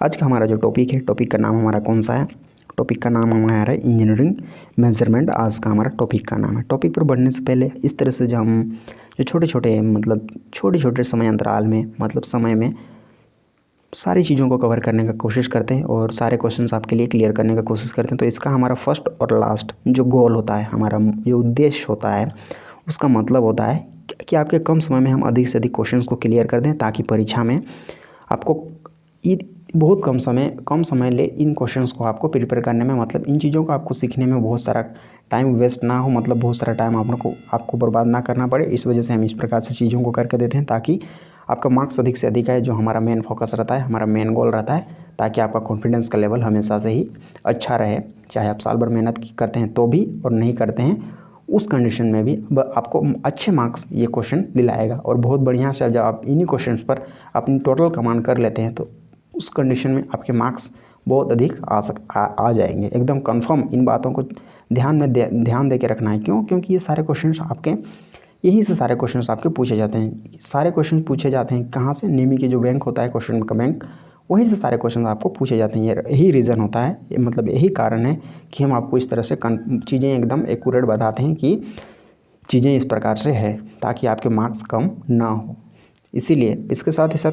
आज का हमारा जो टॉपिक है, टॉपिक का नाम हमारा कौन सा है? टॉपिक का नाम हमारा है इंजीनियरिंग मेजरमेंट। आज का हमारा टॉपिक का नाम है। टॉपिक पर बढ़ने से पहले इस तरह से जो हम जो छोटे छोटे समय अंतराल में समय में सारी चीज़ों को कवर करने का कोशिश करते हैं और सारे क्वेश्चंस आपके लिए क्लियर करने का कोशिश करते हैं। तो इसका हमारा फर्स्ट और लास्ट जो गोल होता है, हमारा जो उद्देश्य होता है, उसका मतलब होता है कि आपके कम समय में हम अधिक से अधिक क्वेश्चंस को क्लियर कर दें, ताकि परीक्षा में आपको बहुत कम समय ले इन क्वेश्चंस को आपको प्रिपेयर करने में, इन चीज़ों को आपको सीखने में बहुत सारा टाइम वेस्ट ना हो, बहुत सारा टाइम आपको बर्बाद ना करना पड़े। इस वजह से हम इस प्रकार से चीज़ों को करके देते हैं, ताकि आपका मार्क्स अधिक से अधिक आए, जो हमारा मेन फोकस रहता है, हमारा मेन गोल रहता है, ताकि आपका कॉन्फिडेंस का लेवल हमेशा से ही अच्छा रहे। चाहे आप साल भर मेहनत करते हैं तो भी और नहीं करते हैं उस कंडीशन में भी आपको अच्छे मार्क्स ये क्वेश्चन दिलाएगा। और बहुत बढ़िया से जब आप इन्हीं क्वेश्चंस पर अपनी टोटल कमांड कर लेते हैं, तो उस कंडीशन में आपके मार्क्स बहुत अधिक आ जाएंगे, एकदम कंफर्म। इन बातों को ध्यान दे के रखना है। क्यों? क्योंकि ये सारे क्वेश्चन आपके यहीं से सारे क्वेश्चन आपके पूछे जाते हैं। सारे क्वेश्चन पूछे जाते हैं कहाँ से? नेमी के जो बैंक होता है, क्वेश्चन का बैंक, वहीं से सारे क्वेश्चन आपको पूछे जाते हैं। यही रीज़न होता है, यही कारण है कि हम आपको इस तरह से चीज़ें एकदम एक्यूरेट बताते हैं कि चीज़ें इस प्रकार से है, ताकि आपके मार्क्स कम ना हो। इसीलिए इसके साथ ही साथ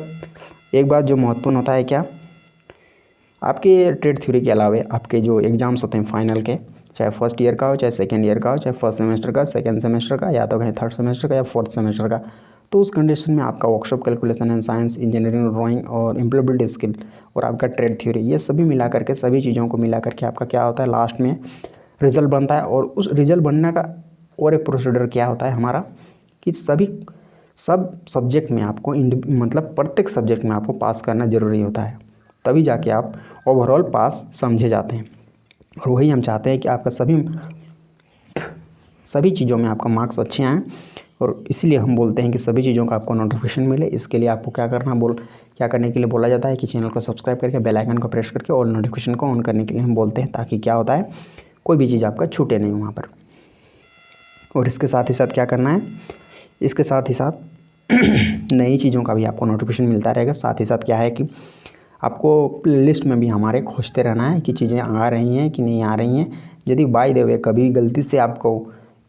एक बात जो महत्वपूर्ण होता है, क्या आपके ट्रेड थ्योरी के अलावा आपके जो एग्ज़ाम्स होते हैं फाइनल के, चाहे फर्स्ट ईयर का हो, चाहे सेकेंड ईयर का हो, चाहे फर्स्ट सेमेस्टर का, सेकेंड सेमेस्टर का, या तो कहीं थर्ड सेमेस्टर का या फोर्थ सेमेस्टर का, तो उस कंडीशन में आपका workshop, calculation and science, engineering, drawing और इम्प्लॉयबिलिटी स्किल और आपका ट्रेड थ्योरी, ये सभी मिला करके, सभी चीज़ों को मिला करके आपका क्या होता है, लास्ट में रिजल्ट बनता है। और उस रिजल्ट बनने का और एक प्रोसीडर क्या होता है हमारा, कि सब सब्जेक्ट में आपको प्रत्येक सब्जेक्ट में आपको पास करना ज़रूरी होता है, तभी जाके आप ओवरऑल पास समझे जाते हैं। और वही हम चाहते हैं कि आपका सभी चीज़ों में आपका मार्क्स अच्छे आएँ, और इसीलिए हम बोलते हैं कि सभी चीज़ों का आपको नोटिफिकेशन मिले। इसके लिए आपको क्या करने के लिए बोला जाता है कि चैनल को सब्सक्राइब करके बेल आइकन को प्रेस करके और नोटिफिकेशन को ऑन करने के लिए हम बोलते हैं, ताकि क्या होता है, कोई भी चीज़ आपका छूटे नहीं वहाँ पर। और इसके साथ ही साथ क्या करना है, इसके साथ ही साथ नई चीज़ों का भी आपको नोटिफिकेशन मिलता रहेगा। साथ ही साथ क्या है कि आपको प्लेलिस्ट में भी हमारे खोजते रहना है कि चीज़ें आ रही हैं कि नहीं आ रही हैं। यदि बाय द वे कभी गलती से आपको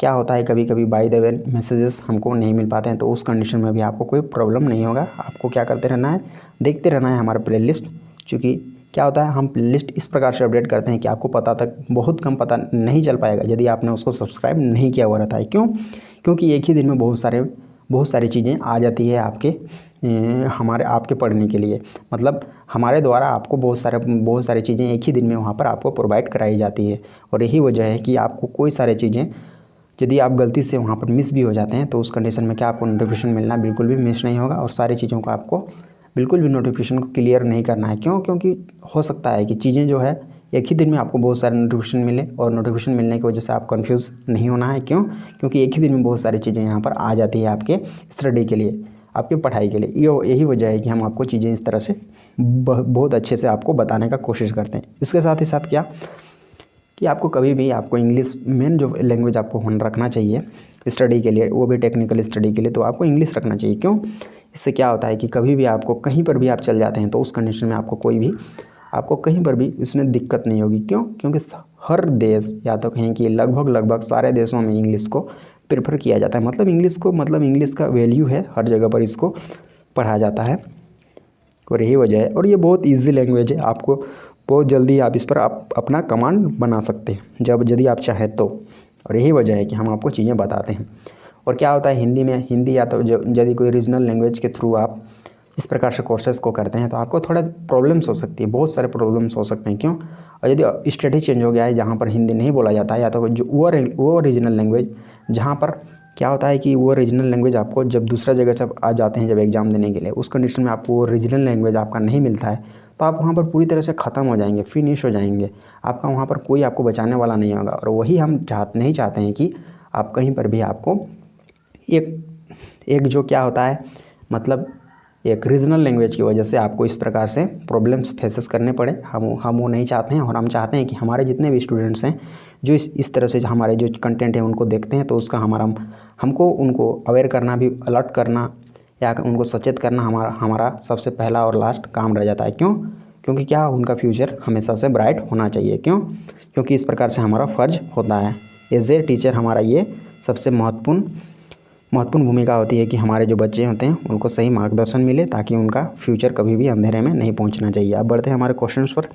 क्या होता है, कभी बाय द वे मैसेजेस हमको नहीं मिल पाते हैं, तो उस कंडीशन में भी आपको कोई प्रॉब्लम नहीं होगा। आपको क्या करते रहना है, देखते रहना है हमारा प्लेलिस्ट। चूँकि क्या होता है, हम प्लेलिस्ट इस प्रकार से अपडेट करते हैं कि आपको बहुत कम पता नहीं चल पाएगा यदि आपने उसको सब्सक्राइब नहीं किया हुआ रहता है। क्यों? क्योंकि एक ही दिन में बहुत सारी चीज़ें आ जाती है आपके पढ़ने के लिए। हमारे द्वारा आपको बहुत सारी चीज़ें एक ही दिन में वहाँ पर आपको प्रोवाइड कराई जाती है। और यही वजह है कि आपको कोई सारी चीज़ें यदि आप गलती से वहाँ पर मिस भी हो जाते हैं, तो उस कंडीशन में क्या आपको नोटिफिकेशन मिलना बिल्कुल भी मिस नहीं होगा। और सारी चीज़ों को आपको बिल्कुल भी नोटिफिकेशन को क्लियर नहीं करना है। क्यों? क्योंकि हो सकता है कि चीज़ें जो है एक ही दिन में आपको बहुत सारे नोटिफिकेशन मिले, और नोटिफिकेशन मिलने की वजह से आप कंफ्यूज नहीं होना है। क्यों? क्योंकि एक ही दिन में बहुत सारी चीज़ें यहाँ पर आ जाती है आपके स्टडी के लिए, आपकी पढ़ाई के लिए। यही वजह है कि हम आपको चीज़ें इस तरह से बहुत अच्छे से आपको बताने का कोशिश करते हैं। इसके साथ ही साथ क्या कि आपको कभी भी आपको इंग्लिश मेन जो लैंग्वेज आपको रखना चाहिए स्टडी के लिए, वो भी टेक्निकल स्टडी के लिए, तो आपको इंग्लिश रखना चाहिए। क्यों? इससे क्या होता है कि कभी भी आपको कहीं पर भी आप चल जाते हैं, तो उस कंडीशन में आपको कहीं पर भी इसमें दिक्कत नहीं होगी। क्यों? क्योंकि हर देश, या तो कहें कि लगभग सारे देशों में इंग्लिश को प्रेफर किया जाता है। इंग्लिश का वैल्यू है, हर जगह पर इसको पढ़ा जाता है। और यही वजह है, और ये बहुत ईजी लैंग्वेज है। आपको बहुत जल्दी आप इस पर अपना कमांड बना सकते हैं यदि आप चाहें तो। और यही वजह है कि हम आपको चीज़ें बताते हैं। और क्या होता है, हिंदी या तो यदि कोई रीजनल लैंग्वेज के थ्रू आप इस प्रकार से कोर्सेज को करते हैं, तो आपको थोड़ा प्रॉब्लम्स हो सकती है, बहुत सारे प्रॉब्लम्स हो सकते हैं। क्यों? और यदि स्टडी चेंज हो गया है, जहाँ पर हिंदी नहीं बोला जाता है, या तो जो वो रीजनल लैंग्वेज, जहाँ पर क्या होता है कि वो रीजनल लैंग्वेज आपको जब दूसरा जगह जब आ जाते हैं, जब एग्ज़ाम देने के लिए, उस कंडीशन में आपको वो रीजनल लैंग्वेज आपका नहीं मिलता है, तो आप वहाँ पर पूरी तरह से ख़त्म हो जाएंगे, फिनिश हो जाएंगे। आपका वहाँ पर कोई आपको बचाने वाला नहीं होगा। और वही हम नहीं चाहते हैं कि आप कहीं पर भी आपको एक जो क्या होता है, एक रीजनल लैंग्वेज की वजह से आपको इस प्रकार से प्रॉब्लम्स फेसेस करने पड़े। हम वो नहीं चाहते हैं। और हम चाहते हैं कि हमारे जितने भी स्टूडेंट्स हैं, जो इस तरह से हमारे जो कंटेंट है उनको देखते हैं, तो उसका हमको उनको अवेयर करना भी, अलर्ट करना या उनको सचेत करना हमारा सबसे पहला और लास्ट काम रह जाता है। क्यों? क्योंकि क्या, उनका फ्यूचर हमेशा से ब्राइट होना चाहिए। क्यों? क्योंकि इस प्रकार से हमारा फ़र्ज होता है। एज ए टीचर हमारा ये सबसे महत्वपूर्ण भूमिका होती है कि हमारे जो बच्चे होते हैं उनको सही मार्गदर्शन मिले, ताकि उनका फ्यूचर कभी भी अंधेरे में नहीं पहुंचना चाहिए। अब बढ़ते हैं हमारे क्वेश्चंस पर।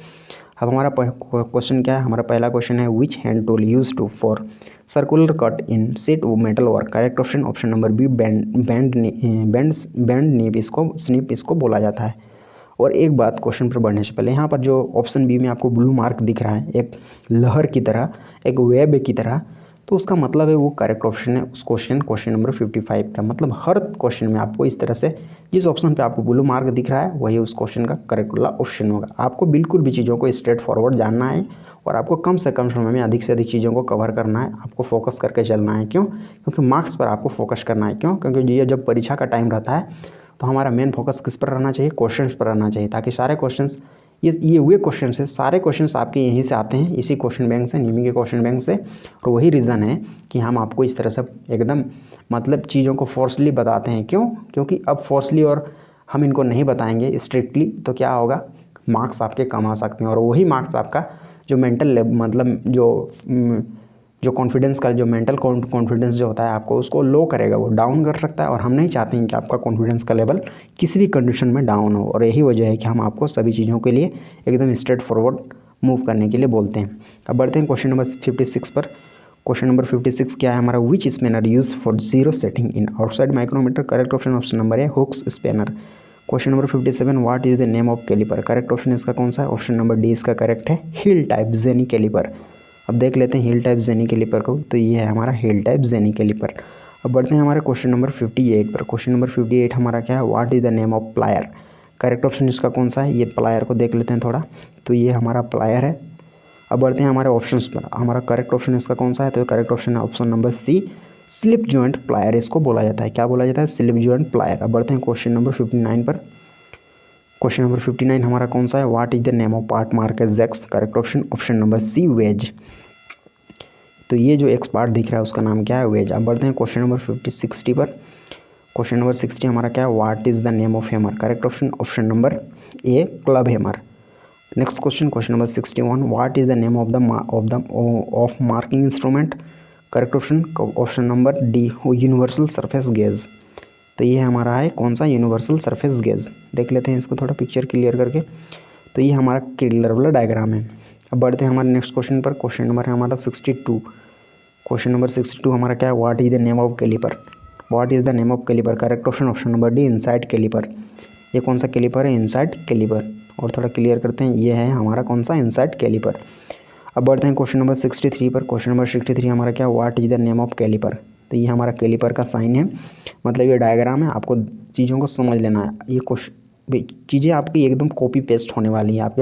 अब हमारा क्वेश्चन क्या है? हमारा पहला क्वेश्चन है, which hand tool use to for circular cut in sheet metal work? Correct option option number B, bend snip इसको बोला जाता है। और एक बात क्वेश्चन पर बढ़ने से पहले, यहाँ पर जो ऑप्शन बी में आपको ब्लू मार्क दिख रहा है एक लहर की तरह, एक वेब की तरह, तो उसका मतलब है वो करेक्ट ऑप्शन है उस क्वेश्चन नंबर 55 का। मतलब हर क्वेश्चन में आपको इस तरह से जिस ऑप्शन पे आपको ब्लू मार्क दिख रहा है वही उस क्वेश्चन का करेक्ट वाला ऑप्शन होगा। आपको बिल्कुल भी चीज़ों को स्ट्रेट फॉरवर्ड जानना है और आपको कम से कम समय में अधिक से अधिक चीज़ों को कवर करना है। आपको फोकस करके चलना है। क्यों? क्योंकि मार्क्स पर आपको फोकस करना है। क्यों? क्योंकि ये जब परीक्षा का टाइम रहता है तो हमारा मेन फोकस किस पर रहना चाहिए? क्वेश्चंस पर रहना चाहिए, ताकि सारे क्वेश्चंस ये वे क्वेश्चन है, सारे क्वेश्चंस आपके यहीं से आते हैं, इसी क्वेश्चन बैंक से, निमी के क्वेश्चन बैंक से। और वही रीज़न है कि हम आपको इस तरह से एकदम मतलब चीज़ों को फोर्सली बताते हैं। क्यों? क्योंकि अब फोर्सली और हम इनको नहीं बताएंगे स्ट्रिक्टली तो क्या होगा, मार्क्स आपके कम आ सकते हैं। और वही मार्क्स आपका जो मेंटल मतलब जो कॉन्फिडेंस का जो मेंटल कॉन्फिडेंस जो होता है आपको उसको लो करेगा, वो डाउन कर सकता है। और हम नहीं चाहते हैं कि आपका कॉन्फिडेंस का लेवल किसी भी कंडीशन में डाउन हो। और यही वजह है कि हम आपको सभी चीज़ों के लिए एकदम स्ट्रेट फॉरवर्ड मूव करने के लिए बोलते हैं। अब बढ़ते हैं क्वेश्चन नंबर 56 पर। क्वेश्चन नंबर 56 क्या है हमारा? Which spanner use for zero setting in outside micrometer? Correct option option number है hooks spanner. Question number 57, what is the name of caliper? Correct option इसका कौन सा है? ऑप्शन नंबर डी इसका करेक्ट है, हील टाइप जेनी कैलिपर। अब देख लेते हैं हील टाइप जेनी कैलिपर को, तो ये है हमारा हील टाइप जेनी कैलिपर। अब बढ़ते हैं हमारे क्वेश्चन नंबर 58 पर। क्वेश्चन नंबर 58 हमारा क्या है? What is the name of plier? Correct option इसका कौन सा है? ये प्लायर को देख लेते हैं थोड़ा, तो ये हमारा प्लायर है। अब बढ़ते हैं हमारे ऑप्शंस पर। हमारा करेक्ट ऑप्शन इसका कौन सा है? तो करेक्ट ऑप्शन है option number C, slip joint plier इसको बोला जाता है। क्या बोला जाता है? Slip joint plier. अब बढ़ते हैं क्वेश्चन नंबर 59 पर। क्वेश्चन नंबर 59 हमारा कौन सा है? What is the name of part mark as X? Correct option option number C, wedge. तो ये जो एक्स पार्ट दिख रहा है उसका नाम क्या है? वेज। अब बढ़ते हैं क्वेश्चन नंबर 60 पर। क्वेश्चन नंबर 60 हमारा क्या है? What is the name of hammer? Correct option option number A, club hammer. Next question, question number 61, what is the name of marking instrument? Correct option option number D, universal surface gauge. तो ये हमारा है कौन सा? Universal surface gauge. देख लेते हैं इसको थोड़ा पिक्चर क्लियर करके। तो ये हमारा क्लियर वाला डायग्राम है। अब बढ़ते हैं हमारे नेक्स्ट क्वेश्चन पर। क्वेश्चन नंबर है हमारा 62। क्वेश्चन नंबर 62 हमारा क्या है? What is the name of caliper? What is the name of caliper? Correct option option number D, inside caliper. ये कौन सा कैलिपर है? Inside caliper. और थोड़ा क्लियर करते हैं, ये है हमारा कौन सा? Inside caliper. अब बढ़ते हैं क्वेश्चन नंबर 63 पर। क्वेश्चन नंबर 63 हमारा क्या? What is the name of caliper? तो ये हमारा कैलिपर का साइन है, मतलब ये डायग्राम है। आपको चीज़ों को समझ लेना है। ये क्वेश्चन चीज़ें आपकी एकदम कॉपी पेस्ट होने वाली है आपके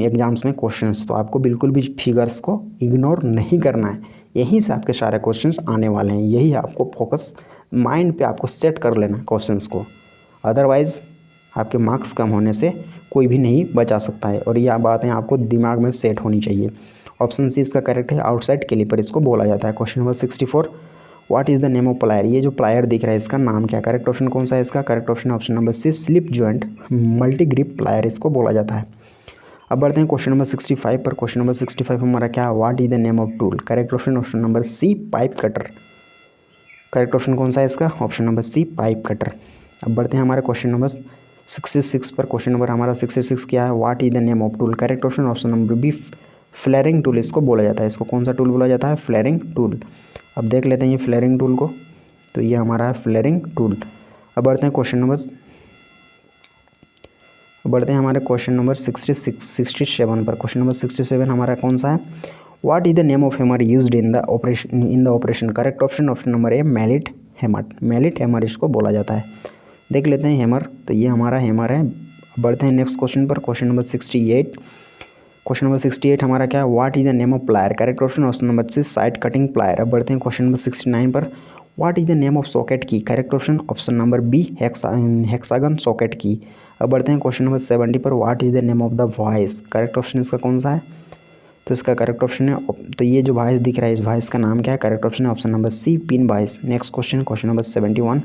एग्जाम्स में क्वेश्चंस, तो आपको बिल्कुल भी फिगर्स को इग्नोर नहीं करना है। यहीं से आपके सारे क्वेश्चंस आने वाले हैं। यही आपको फोकस माइंड पे आपको सेट कर लेना है क्वेश्चंस को, अदरवाइज़ आपके मार्क्स कम होने से कोई भी नहीं बचा सकता है। और यह बातें आपको दिमाग में सेट होनी चाहिए। ऑप्शन सी इसका करेक्ट है, आउटसाइड कैलिपर इसको बोला जाता है। Question number 64, what is the name of plier? ये जो प्लायर दिख रहा है इसका नाम क्या? करेक्ट ऑप्शन कौन सा है इसका? Correct option option number C, slip joint multi grip plier इसको बोला जाता है। अब बढ़ते हैं क्वेश्चन नंबर 65 पर। क्वेश्चन नंबर 65 हमारा क्या है? What is the name of tool? Correct option option number C, pipe cutter. Correct option कौन सा है इसका? Option number C, pipe cutter. अब बढ़ते हैं हमारे क्वेश्चन नंबर 66 पर। क्वेश्चन नंबर हमारा 66 क्या है? What is the name of tool? Correct option option number B, flaring tool इसको बोला जाता है। इसको कौन सा टूल बोला जाता है? Flaring tool. अब देख लेते हैं ये फ्लेयरिंग टूल को, तो ये हमारा है फ्लेयरिंग टूल। अब बढ़ते हैं हमारे क्वेश्चन नंबर 67 पर। क्वेश्चन नंबर 67 हमारा कौन सा है? What is the name of hammer used in the operation? Correct option option number A, mallet hammer. Mallet hammer इसको बोला जाता है। देख लेते हैं हैमर, तो ये हमारा हैमर है। बढ़ते हैं नेक्स्ट क्वेश्चन पर। Question number 68। क्वेश्चन नंबर 68 हमारा क्या है? What is the name of plier? Correct option option number C, side cutting plier. अब बढ़ते हैं क्वेश्चन नंबर 69 पर। What is the name of socket key? Correct option option number B, hexagon socket key. अब बढ़ते हैं question number 70 पर। What is the name of the vice? Correct option इसका कौन सा है? तो इसका करेक्ट ऑप्शन है, तो ये जो वॉइस दिख रहा है इस वॉइस का नाम क्या है? करेक्ट ऑप्शन है option number C, pin vice. Next question, question number 71।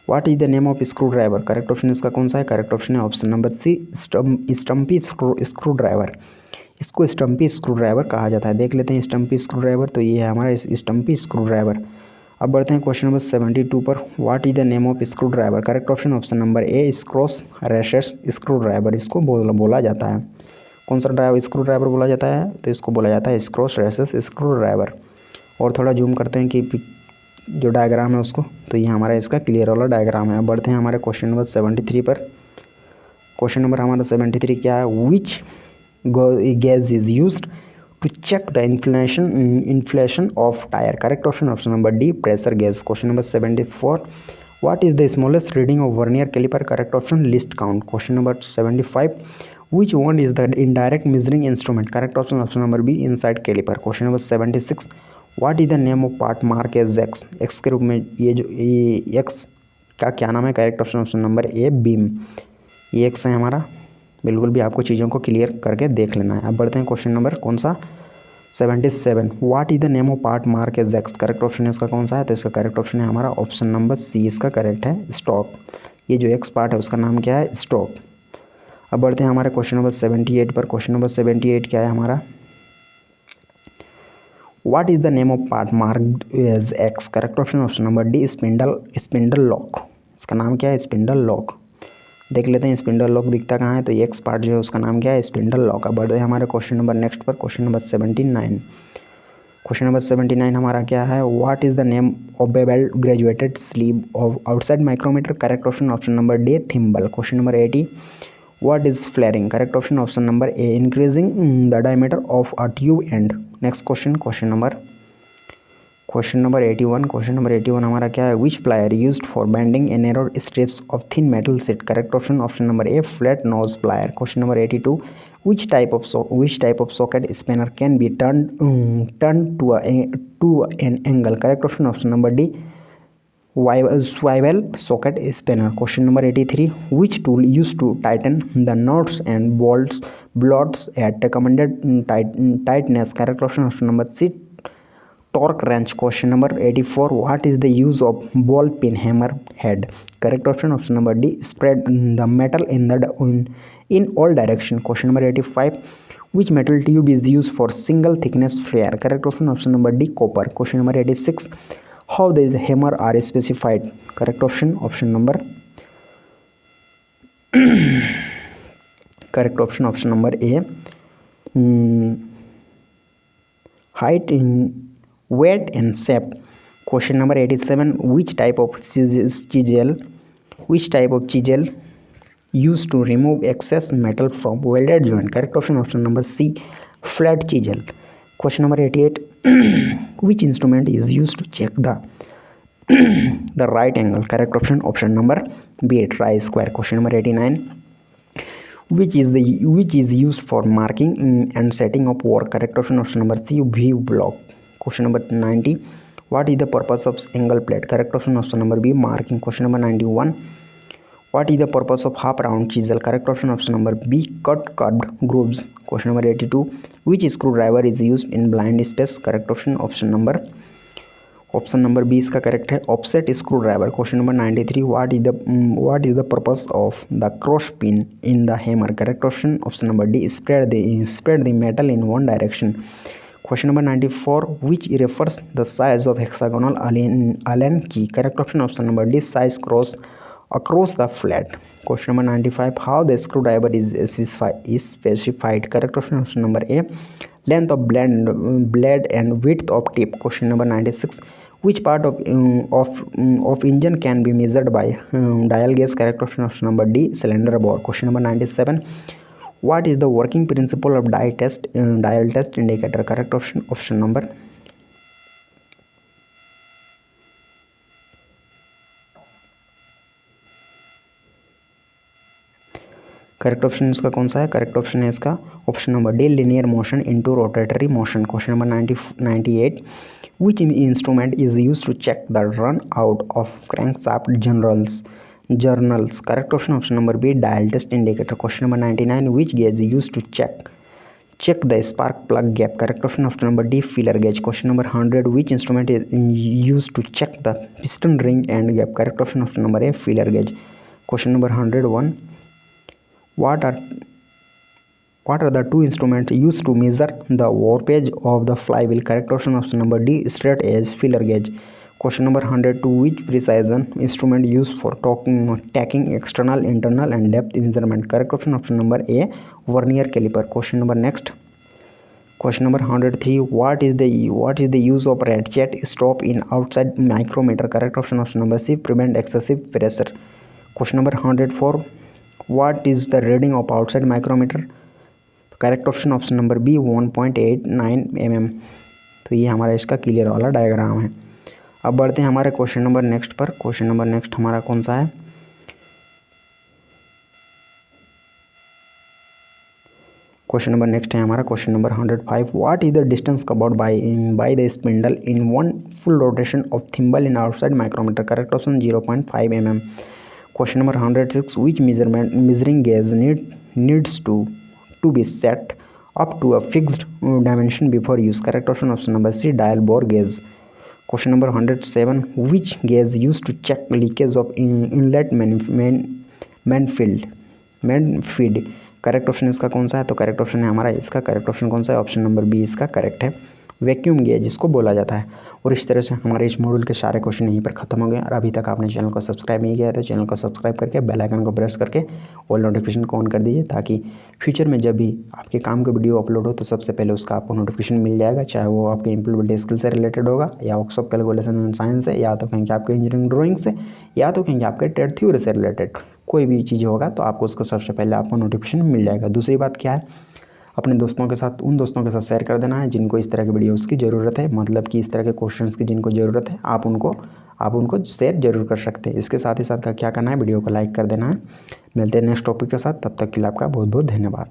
What is the name of screwdriver, correct option इसका कौन सा है, करेक्ट ऑप्शन है option number C, stubby screwdriver. इसको स्टम्पी स्क्रू ड्राइवर कहा जाता है। देख लेते हैं स्टम्पी स्क्रू ड्राइवर, तो ये है हमारा स्टम्पी स्क्रू ड्राइवर। अब बढ़ते हैं क्वेश्चन नंबर 72 पर। What is the name of screwdriver, correct option option number A, cross recess screwdriver इसको बोला जाता है। कौन सा स्क्रू ड्राइवर बोला जाता है, तो इसको बोला जाता है स्क्रॉस रेशेस स्क्रू ड्राइवर। और थोड़ा जूम करते हैं कि जो डायग्राम है उसको, तो ये हमारा इसका क्लियर वाला डायग्राम है। अब बढ़ते हैं हमारे क्वेश्चन नंबर 73 पर। क्वेश्चन नंबर हमारा 73 क्या है, which gas is used to check the inflation of tyre, correct option option number D, pressure gas. Question number 74, what is the smallest reading of vernier caliper, correct option least count. Question number 75, which one is the indirect measuring instrument, correct option option number B, inside caliper। Question number 76, what is the name of part mark as x, x के रूप में ये जो ये x का क्या नाम है, करेक्ट ऑप्शन ऑप्शन नंबर ए, बीम। ये x है हमारा, बिल्कुल भी आपको चीज़ों को क्लियर करके देख लेना है। अब बढ़ते हैं क्वेश्चन नंबर कौन सा 77, what is the name of part mark as X, correct option इसका कौन सा है, तो इसका करेक्ट ऑप्शन है हमारा ऑप्शन नंबर सी, इसका करेक्ट है स्टॉक। ये जो एक्स पार्ट है उसका नाम क्या है, स्टॉक। अब बढ़ते हैं हमारे क्वेश्चन नंबर 78 पर। क्वेश्चन नंबर 78 क्या है हमारा, what is the name of part marked as X, correct option option number D, spindle lock. इसका नाम क्या है, स्पिंडल लॉक। देख लेते हैं स्पिंडल लॉक दिखता कहाँ है, तो ये एक्स पार्ट जो है उसका नाम क्या है, स्पिंडल लॉक। अब बढ़ते हैं हमारे क्वेश्चन नंबर नेक्स्ट पर, क्वेश्चन नंबर 79। क्वेश्चन नंबर 79 हमारा क्या है, what is the name of bevel graduated sleeve of outside micrometer, correct option option number D, thimble. Question number 80, what is flaring, correct option option number A, increasing the diameter of a tube end। next question, question number 81। question number 81 हमारा क्या है, which plier used for bending a narrow strips of thin metal sheet, correct option option number A, flat nose plier। question number 82, which type of socket spanner can be turned to an angle, correct option option number D, swivel socket spanner। question number 83, which tool used to tighten the knots and bolts at recommended tightness, correct option option number C, torque wrench। question number 84, what is the use of ball peen hammer head, correct option option number D, spread the metal in all direction। question number 85, which metal tube is used for single thickness flare, correct option option number D, copper। question number 86, how the hammer are specified, correct option option number correct option option number A, height in weight and shape। question number 87, which type of chisel used to remove excess metal from welded joint, correct option option number C, flat chisel। question number 88, which instrument is used to check the right angle, correct option option number B, tri-square। question number 89, which is used for marking and setting of work, correct option option number C, view block। question number 90, what is the purpose of angle plate, correct option option number B, marking। question number 91, what is the purpose of half round chisel, correct option option number B, cut curved grooves। question number 82, which screwdriver is used in blind space, correct option option number B इसका correct है offset screwdriver. Question number 93, what is the purpose of the cross pin in the hammer, correct option option number D, spread the metal in one direction. Question number 94, which refers the size of hexagonal Allen key, correct option option number D, size across the flat। question number 95, how the screwdriver is specified, correct option number A, length of blade and width of tip। question number 96, which part of engine can be measured by dial gauge, correct option number D, cylinder bore। question number 97, what is the working principle of dial test indicator, correct option number correct option इसका कौन सा है, correct option है इसका option number D, linear motion into rotary motion. Question number 98, which instrument is use to check the run out of crankshaft journals, correct option number B, dial test indicator. Question number 99, which gauge use to check the spark plug gap. Correct option option number D, feeler gauge. Question number 100, which instrument is used to check the piston ring and gap? Correct option option number A, feeler gauge. Question number 101, what are the two instruments used to measure the warpage of the flywheel? Correct option option number D, straight edge, feeler gauge. Question number 102, which precision instrument used for tacking external, internal and depth measurement? Correct option option number A, vernier caliper. Question number next. Question number 103, what is the use of ratchet stop in outside micrometer? Correct option option number C, prevent excessive pressure. Question number 104, what is the reading of outside micrometer? Correct option option number B 1.89 mm। तो ये हमारा इसका clear वाला diagram है। अब बढ़ते हैं हमारे क्वेश्चन नंबर नेक्स्ट पर। क्वेश्चन नंबर नेक्स्ट हमारा कौन सा है? क्वेश्चन नंबर नेक्स्ट है हमारा question number 105, what is the distance covered by the spindle in one full rotation of thimble in outside micrometer? Correct option 0.5 mm। Question number 106, which measuring gauge needs to be set up to a fixed dimension before use? Correct option option number C, dial bore gauge. Question number 107, which gauge used to check leakage of inlet manifold? Correct option इसका कौन सा है? तो correct option है हमारा इसका correct option कौन सा है? ऑप्शन नंबर बी इसका करेक्ट है, वैक्यूम गेज इसको बोला जाता है। और इस तरह से हमारे इस मॉड्यूल के सारे क्वेश्चन यहीं पर खत्म हो गए। और अभी तक आपने चैनल को सब्सक्राइब नहीं किया है तो चैनल को सब्सक्राइब करके बेल आइकन को प्रेस करके ऑल नोटिफिकेशन को ऑन कर दीजिए, ताकि फ्यूचर में जब भी आपके काम का वीडियो अपलोड हो तो सबसे पहले उसका आपको नोटिफिकेशन मिल जाएगा, चाहे वो आपके इम्प्लीमेंटेशन स्किल से रिलेटेड होगा, या वर्कशॉप कैलकुलेशन एंड साइंस से, या तो कहेंगे आपके इंजीनियरिंग ड्राइंग से, या तो कहेंगे आपके ट्रेड थ्योरी से रिलेटेड कोई भी चीज़ होगा तो आपको उसका सबसे पहले आपको नोटिफिकेशन मिल जाएगा। दूसरी बात क्या है, अपने दोस्तों के साथ उन दोस्तों के साथ शेयर कर देना है जिनको इस तरह के वीडियोज़ की ज़रूरत है, मतलब कि इस तरह के क्वेश्चंस की जिनको ज़रूरत है आप उनको शेयर जरूर कर सकते हैं। इसके साथ ही साथ क्या करना है, वीडियो को लाइक कर देना है। मिलते हैं नेक्स्ट टॉपिक के साथ, तब तक के लिए आपका बहुत बहुत धन्यवाद।